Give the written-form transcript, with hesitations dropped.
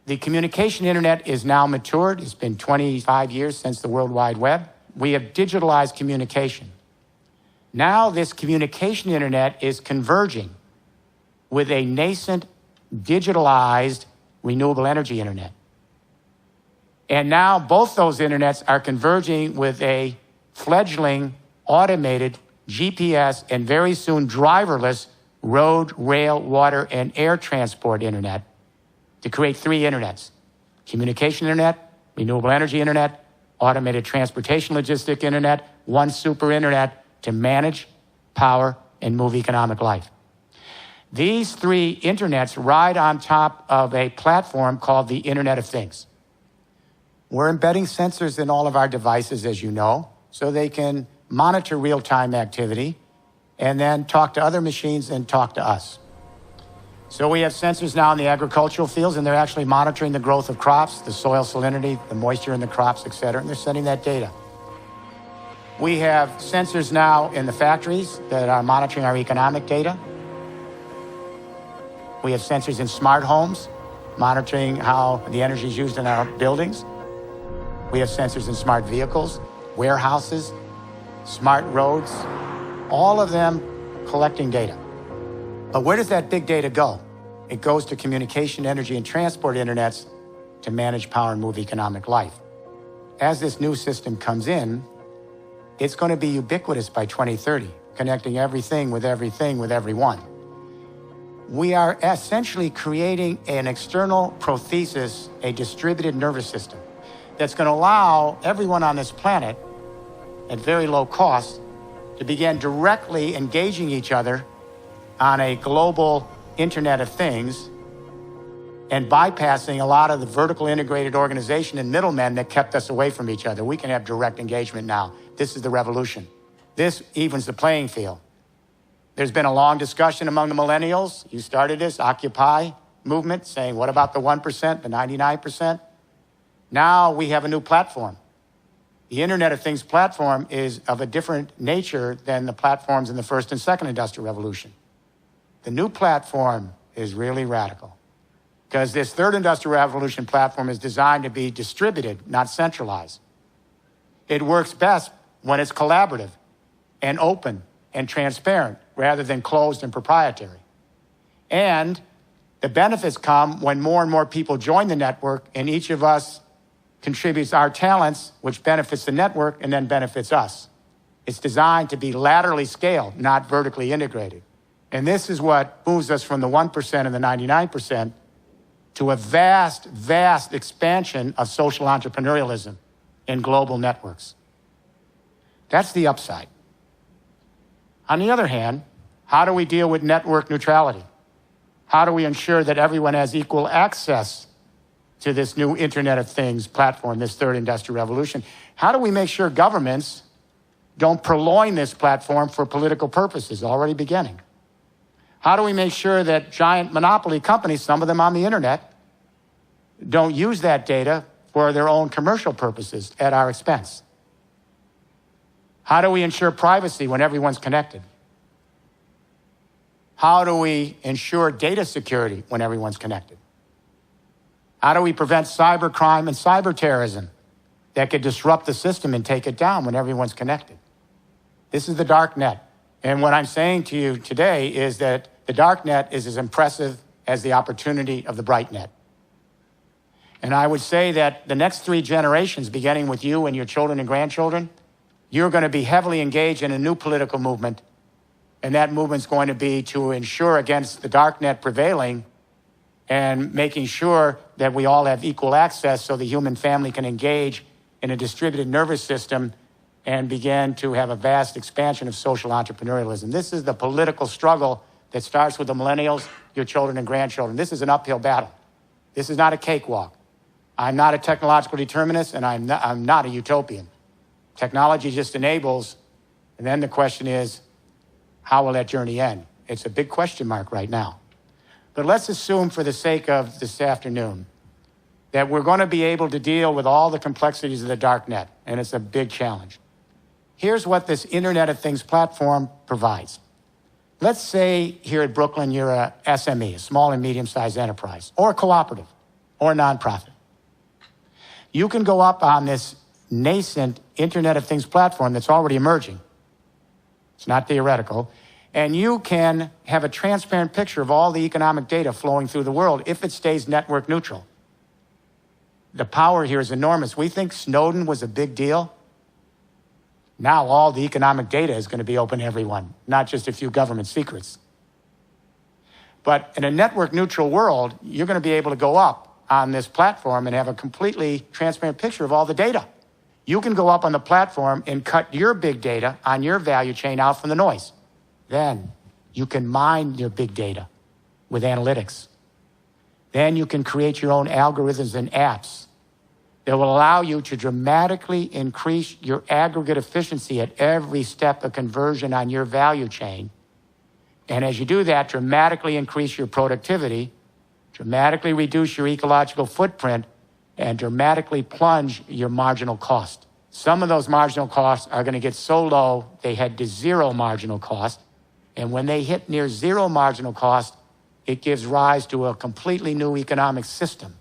The communication internet is now matured. It's been 25 years since the World Wide Web. We have digitalized communication. Now this communication internet is converging with a nascent, digitalized, renewable energy internet. And now both those internets are converging with a fledgling, automated, GPS, and very soon driverless road, rail, water, and air transport internet to create three internets: communication internet, renewable energy internet, automated transportation logistic internet, one super internet to manage, power, and move economic life. These three internets ride on top of a platform called the Internet of Things. We're embedding sensors in all of our devices, as you know, so they can monitor real-time activity and then talk to other machines and talk to us. So we have sensors now in the agricultural fields, and they're actually monitoring the growth of crops, the soil salinity, the moisture in the crops, et cetera, and they're sending that data. We have sensors now in the factories that are monitoring our economic data. We have sensors in smart homes, monitoring how the energy is used in our buildings. We have sensors in smart vehicles, warehouses, smart roads, all of them collecting data. But where does that big data go? It goes to communication, energy, and transport internets to manage power and move economic life. As this new system comes in, it's going to be ubiquitous by 2030, connecting everything with everyone. We are essentially creating an external prothesis, a distributed nervous system, that's going to allow everyone on this planet at very low cost to begin directly engaging each other on a global Internet of Things and bypassing a lot of the vertical integrated organization and middlemen that kept us away from each other. We can have direct engagement now. This is the revolution. This evens the playing field. There's been a long discussion among the millennials. You started this Occupy movement saying, what about the 1%, the 99%? Now we have a new platform. The Internet of Things platform is of a different nature than the platforms in the first and second industrial revolution. The new platform is really radical because this third industrial revolution platform is designed to be distributed, not centralized. It works best when it's collaborative and open and transparent rather than closed and proprietary. And the benefits come when more and more people join the network and each of us contributes our talents, which benefits the network and then benefits us. It's designed to be laterally scaled, not vertically integrated. And this is what moves us from the 1% and the 99% to a vast, vast expansion of social entrepreneurialism in global networks. That's the upside. On the other hand, how do we deal with network neutrality? How do we ensure that everyone has equal access to this new Internet of Things platform, this third industrial revolution? How do we make sure governments don't purloin this platform for political purposes, already beginning? How do we make sure that giant monopoly companies, some of them on the internet, don't use that data for their own commercial purposes at our expense? How do we ensure privacy when everyone's connected? How do we ensure data security when everyone's connected? How do we prevent cybercrime and cyber terrorism that could disrupt the system and take it down when everyone's connected? This is the dark net. And what I'm saying to you today is that the dark net is as impressive as the opportunity of the bright net. And I would say that the next 3 generations, beginning with you and your children and grandchildren, you're going to be heavily engaged in a new political movement. And that movement's going to be to ensure against the dark net prevailing and making sure that we all have equal access so the human family can engage in a distributed nervous system and begin to have a vast expansion of social entrepreneurialism. This is the political struggle that starts with the millennials, your children and grandchildren. This is an uphill battle. This is not a cakewalk. I'm not a technological determinist, and I'm not a utopian. Technology just enables, and then the question is, how will that journey end? It's a big question mark right now. But let's assume, for the sake of this afternoon, that we're going to be able to deal with all the complexities of the dark net, and it's a big challenge. Here's what this Internet of Things platform provides. Let's say here at Brooklyn, you're a SME, a small and medium-sized enterprise, or a cooperative, or nonprofit. You can go up on this nascent Internet of Things platform that's already emerging. It's not theoretical. And you can have a transparent picture of all the economic data flowing through the world if it stays network neutral. The power here is enormous. We think Snowden was a big deal. Now all the economic data is going to be open to everyone, not just a few government secrets. But in a network neutral world, you're going to be able to go up on this platform and have a completely transparent picture of all the data. You can go up on the platform and cut your big data on your value chain out from the noise. Then you can mine your big data with analytics. Then you can create your own algorithms and apps that will allow you to dramatically increase your aggregate efficiency at every step of conversion on your value chain. And as you do that, dramatically increase your productivity, dramatically reduce your ecological footprint, and dramatically plunge your marginal cost. Some of those marginal costs are going to get so low, they head to zero marginal cost. And when they hit near zero marginal cost, it gives rise to a completely new economic system.